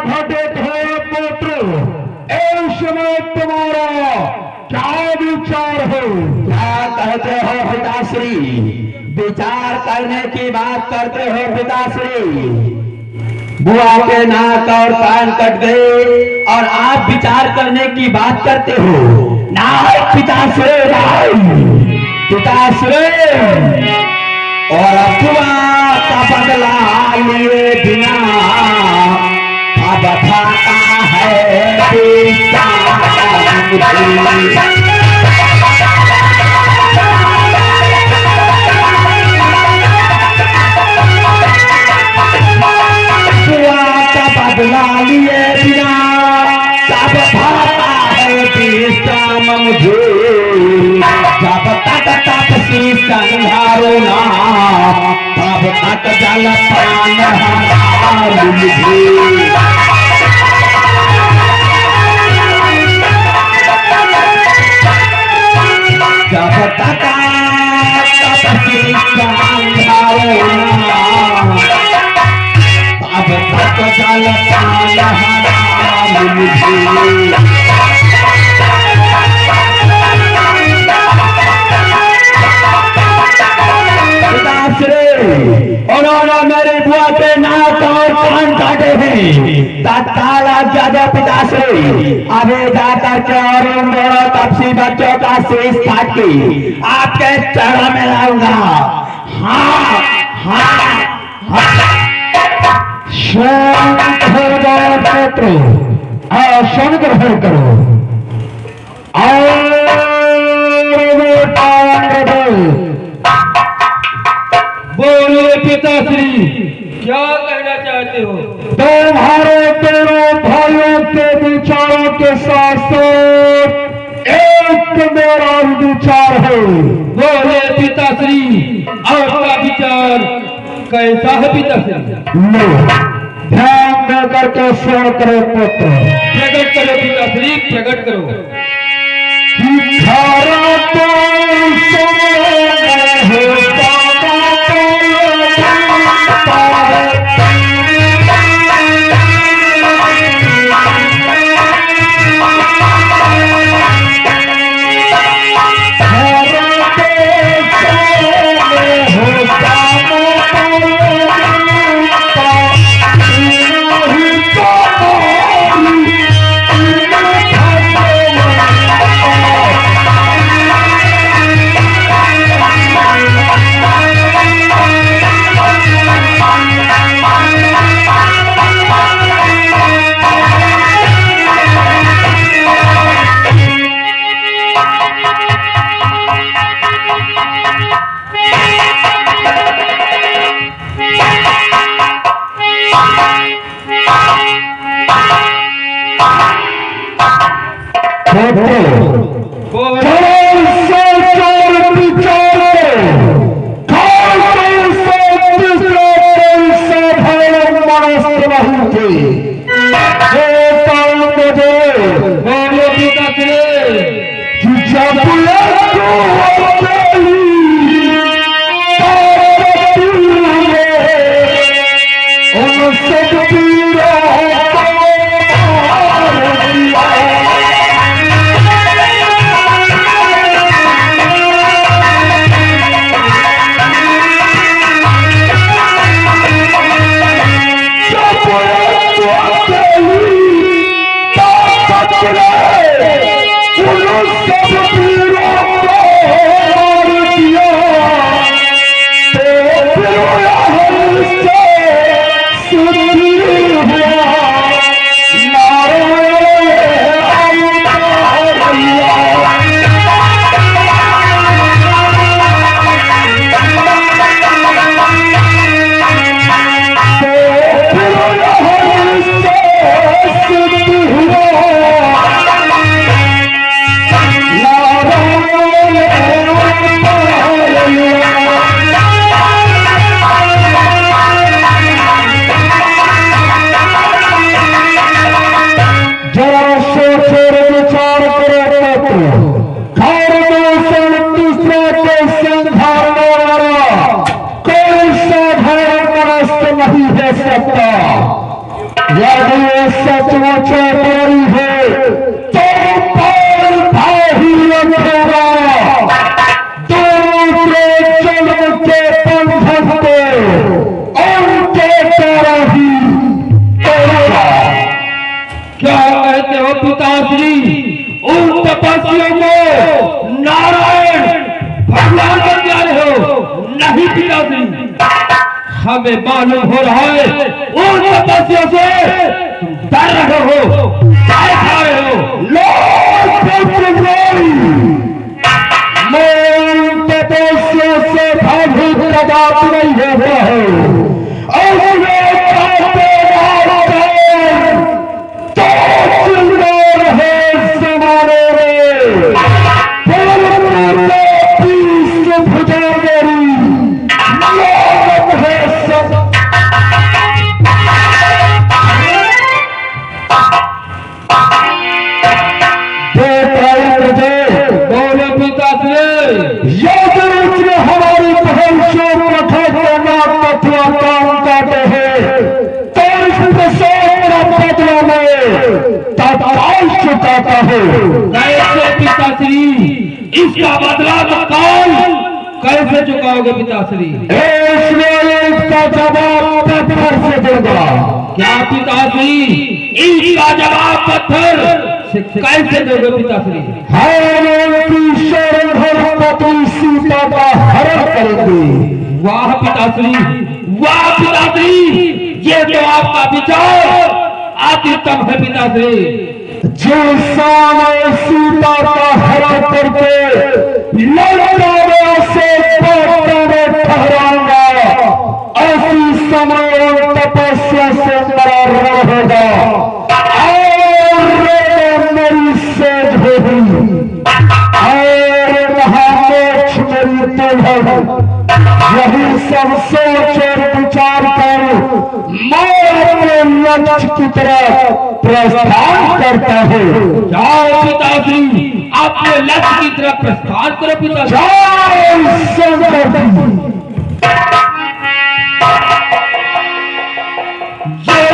घटित हो पुत्र, इस समय तुम्हारा क्या विचार हो? क्या कहते हो पिताश्री? विचार करने की बात करते हो पिताश्री? बुआ के नाक और कान कट गए और आप विचार करने की बात करते हो? नहीं पिताश्री, नहीं पिताश्री। और बुआ का बदला लिए बिना अब खाता है बदला लिए बिना सब भाता है विश्राम मुझे। जब तक तपसी संहारो ना तब तक जल पान हरा मुझे। जब तक तपसी संहारो ना अब तक जल पान हरा मुझे। उन्होंने मेरे बुआ के नाक और कान काटे हैं। तत्काल आज्ञा दो पिताश्री, अभी जाकर के और उन दोनों तपसी बच्चों का शीश काट के आपके चरण में लाऊंगा। हाँ हाँ हाँ। पुत्र आसन ग्रहण करो और बोलो पिताश्री, क्या कहना चाहते हो? तुम्हारे दोनों भाइयों के विचारों के साथ साथ एक मेरा विचार है। बोले पिताश्री, आपका विचार कैसा है पिताश्री? लो, ध्यान देकर के श्रवण करो पुत्र। प्रकट करो पिताश्री, प्रकट करो। खारा तो नहीं है सकता। सचमुच बड़ी है तो पाल भाई रखेगा दूसरे जन्म के पंथ को उनके तरह ही तोड़ेगा। क्या कहते हो पिताश्री? उन तपस्वियों को नारायण भगवान को प्यारे हो? नहीं पिताश्री, हमें मालूम हो रहा है उन तपस्वियों से तुम डर रहे हो, काय खा रहे हो। मैं तपस्या से भयभीत बात नहीं होता है हमारी भविष्य काम करते हैं तो बदला में चुकाता है। कैसे पिताश्री? इसका बदला तो कौन कैसे चुकाओगे पिताश्री? इसलिए इसका जवाब पत्थर से देगा। क्या पिताश्री इसका जवाब पत्थर से कैसे दोगे पिताश्री? सीता का हरण करेंगे। वाह पिताश्री, वाह पिताश्री, ये तो आपका विचार अत्युत्तम है पिताश्री। जिस समय सीता का हरण करके लड़का से में ठहराऊंगा ऐसी समय तपस्या से मरा होगा और मेरी सेज होगी और महामोक्ष मेरी तुम यही सब सोच और विचार कर मैं अपने लक्ष्य की तरफ प्रस्थान करता हूँ। जाओ पिताश्री, अपने लक्ष्य की तरफ प्रस्थान करो पिताश्री। जय शंकर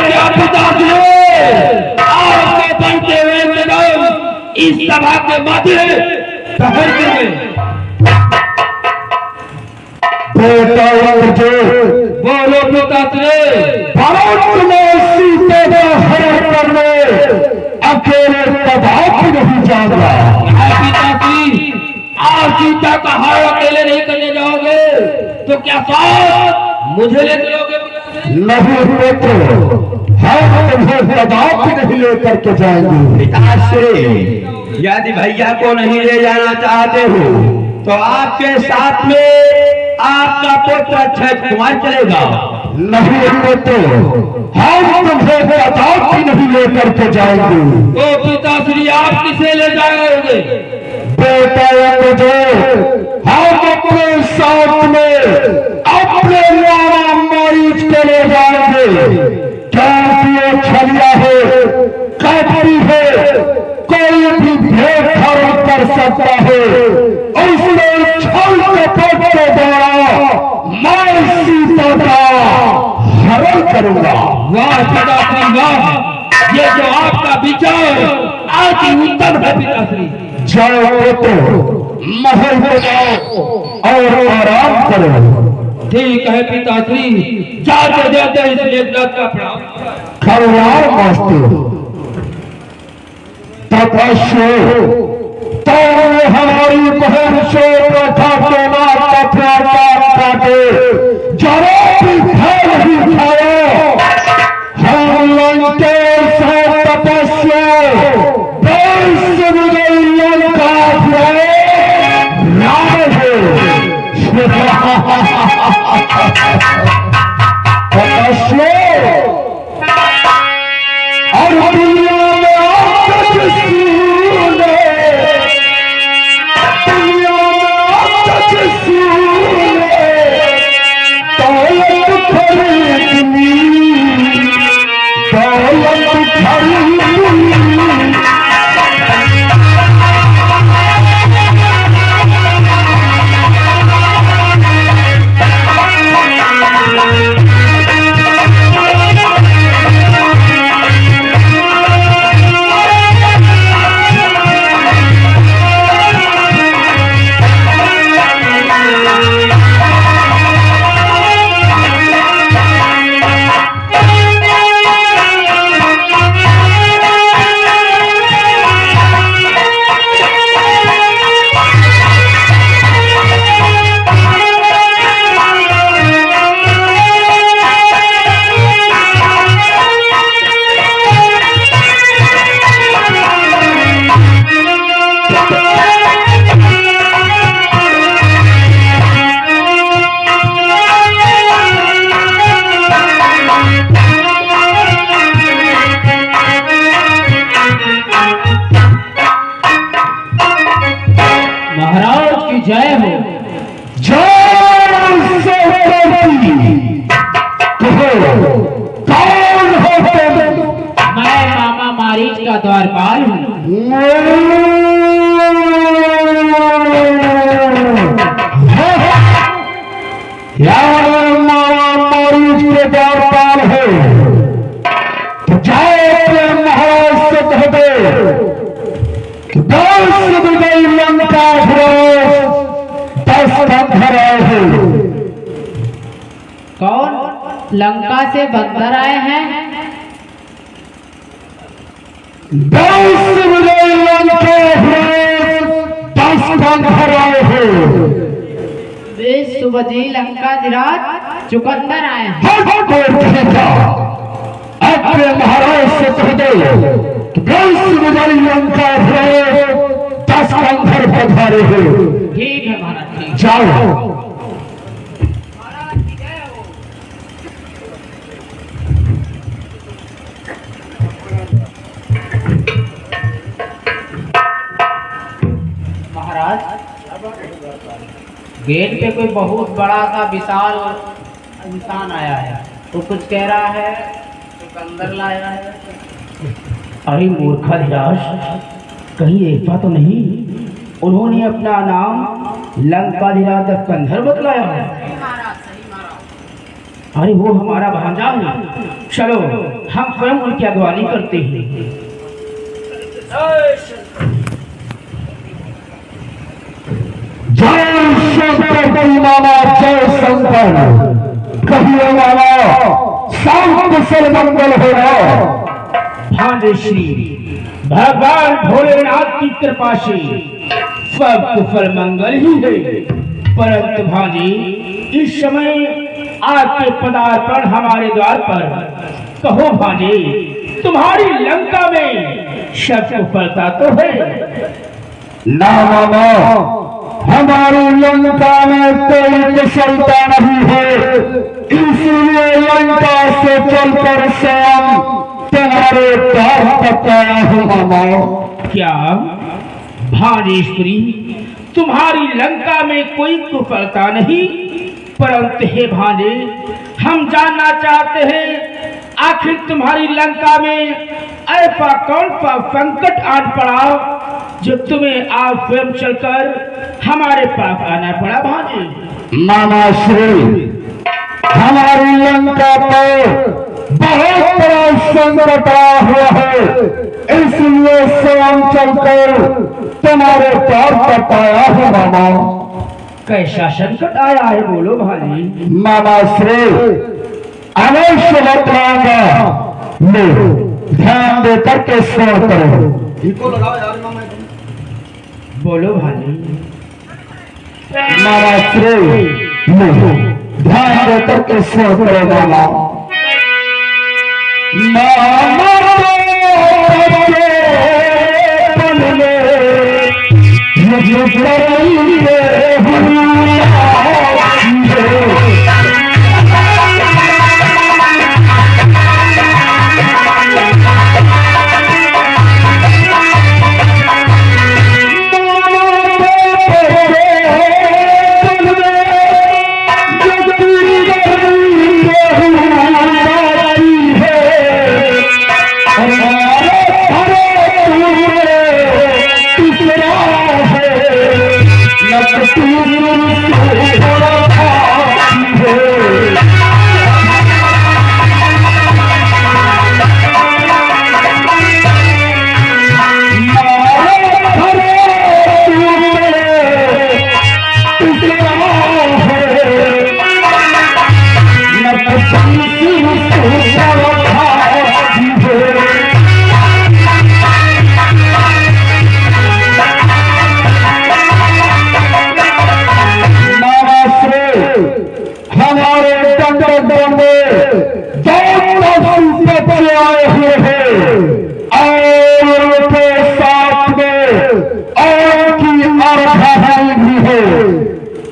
क्या पिताश्री आपके बनते हुए निगम इस सभा के मध्य ठहर गए। बेटा जो बोलो पिताश्री, भारत में सीते का हरण करने अकेले प्रभाव नहीं जान रहा। पिताश्री आप सीता का हरण अकेले नहीं करने जाओगे तो क्या साथ मुझे ले चलोगे? नहीं पुत्र, हम तुम्हें प्रभाव नहीं लेकर के जाएंगे। पिताश्री यदि भैया को नहीं ले जाना चाहते हो तो आपके साथ में आपका पुत्र अक्षय कुमार चलेगा। नहीं पुत्र, हम तुम्हें प्रताप भी नहीं लेकर के जाएंगे। तो पिताश्री आप किसे ले जाओगे? बेटा मुझे हम अपने साथ में अपने लावा मरीज को ले जाएंगे क्योंकि ये छलिया है, कपड़ी है, कोई भी भेदभाव कर सकता है। उसने छल कपट के द्वारा मैं सीता का हरण करूंगा। वाह पिताश्री वाह, ये जो आपका विचार अति उत्तम है पिताश्री। जाओ तो महल में जाओ और आराम करो। ठीक है पिताश्री, जाते जाते इस लेखनाथ का प्रणाम। खरवार मास्टर तपस्या तो हमारी बहन से कथा के नाम काटे जरा भी फल नहीं खाओ। हम लंके से तपस्या लंका तपस्या और दुनिया में लंका से बंदर आए हैं। 10 बजे लंका है, 10 कंधर आए हैं। वे सुबजी लंका जिरात चुकंदर आए हैं। अपने महाराज से कह दो 10 बजे लंका है, 10 कंधर पधारे हैं। ठीक है महाराज, ठीक। जाओ। महाराज, गेट पे कोई बहुत बड़ा सा विशाल इंसान आया है, तो कुछ कह रहा है चुकंदर लाया है। अरे मूर्खा धीराज, कहीं ऐसा तो नहीं उन्होंने अपना नाम लंकाधीराज कंधर बतलाया है? अरे वो हमारा भांजा है। चलो हम स्वयं उनकी अगवानी करते हैं। जय शंकर मामा, जय शंकर। कहिए मामा, शांत कुशल मंगल हो रहा। भांजे श्री भगवान भोलेनाथ की कृपा से सब कुशल मंगल ही है। परंतु भांजे, इस समय आपके पदार्पण हमारे द्वार पर, कहो भांजे, तुम्हारी लंका में सब कुशलता तो है ना मामा, हमारी लंका में कोई कुशलता नहीं है, इसलिए लंका से चलकर स्वयं तुम्हारे द्वार तक आया हूँ मामा। क्या भांजेश्वरी, तुम्हारी लंका में कोई कुशलता नहीं? परंतु हे भांजे, हम जानना चाहते हैं आखिर तुम्हारी लंका में ऐसा कौन सा संकट आन पड़ा जो तुम्हें आज स्वयं चलकर हमारे पास आना पड़ा भांजे? मामा श्री, हमारी लंका पर बहुत बड़ा संकट आया हुआ है, इसलिए स्वयं चलकर तुम्हारे द्वार तक आया हूँ मामा। कैसा संकट आया है, बोलो भांजे। मामा श्री, अवश्य बतलाऊंगा, ले ध्यान देकर के श्रवण करो। बोलो भांजे। मामा श्री, ले ध्यान देकर के श्रवण करो मामा। मामा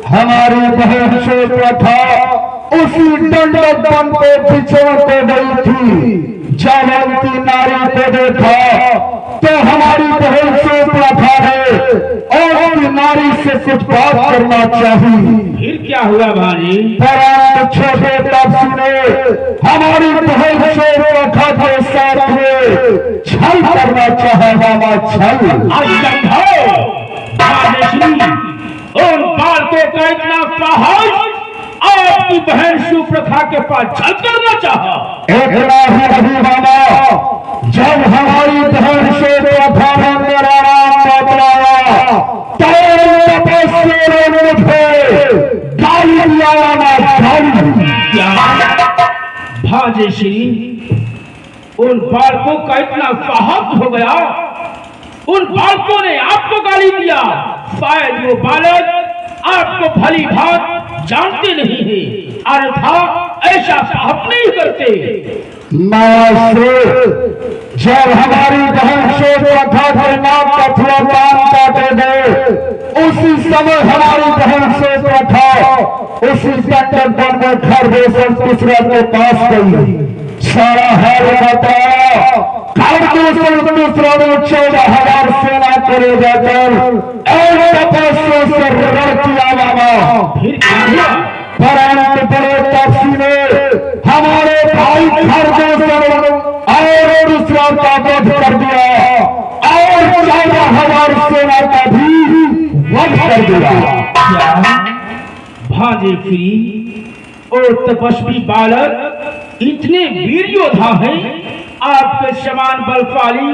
हमारी बहन से प्रथा उसी दंडक बन को पिछड़ को गई थी। जयवंती नारी को देखा तो हमारी बहन से प्रथा है और नारी से कुछ बात करना चाहिए। फिर क्या हुआ भांजे? परंतु छोटे तब सुने हमारी बहन से प्रथा के साथ में छल करना चाहे मामा, छल। उन बालकों का इतना साहस, आपकी बहन सुप्रथा के पास छल करना चाहा? इतना ही नहीं मामा, जब हमारी बहन से प्रथा ने मेरा नाम बतलाया तो तपस्या ने मुझे गाली दिया ना गाली। भांजे श्री, उन बालकों का इतना साहस हो गया, उन बालकों ने आपको गाली दिया। शायद वो बालक आपको भली भांति जानते नहीं है, अन्यथा ऐसा साहस नहीं करते। जब हमारी बहन से प्रथा के नाम का थोड़ा कान काटे गए, उसी समय हमारी बहन से प्रथा उसी दंड में घर बेसन दूसरे के पास गई, सारा हाल बताया। घर दूसरा ने 14,000 सेना करे जाकर तपस्या से रण किया बाबा। परंतु बड़े तपसी ने हमारे भाई घर और दूसरा का वध कर दिया और 14,000 सेना का भी वध कर दिया। भांजे श्री, और तपस्वी बालक इतने वीर योद्धा हैं, आपके समान बलशाली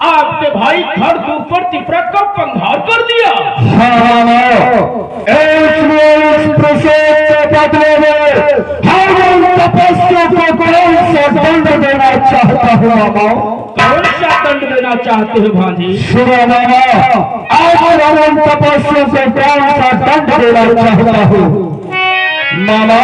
आपके भाई घर के ऊपर तिपरा का संहार कर दिया। बदले में हर तपस्या को कौन सा दंड देना चाहता हूँ मामा? कौन सा दंड देना चाहते हो भांजे? सुनो मामा, आज हम तपस्या से कौन सा दंड देना चाहता हूँ मामा?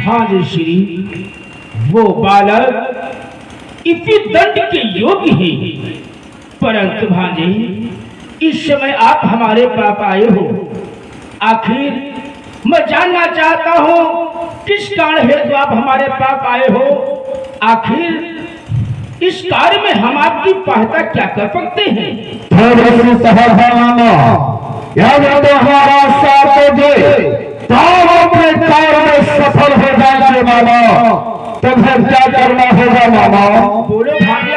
भांजे श्री, वो बालक इसी दंड के योग्य है। परंतु भांजे, इस समय आप हमारे पास आए हो, आखिर मैं जानना चाहता हूँ किस कारण हेतु आप हमारे पास आए हो? आखिर इस कार्य में हम आपकी सहायता क्या कर सकते हैं? हमारा साथ दे तो अपने कार्य में सफल हो जाएंगे मामा। तुम्हें क्या करना होगा मामा? बोलो भांजे।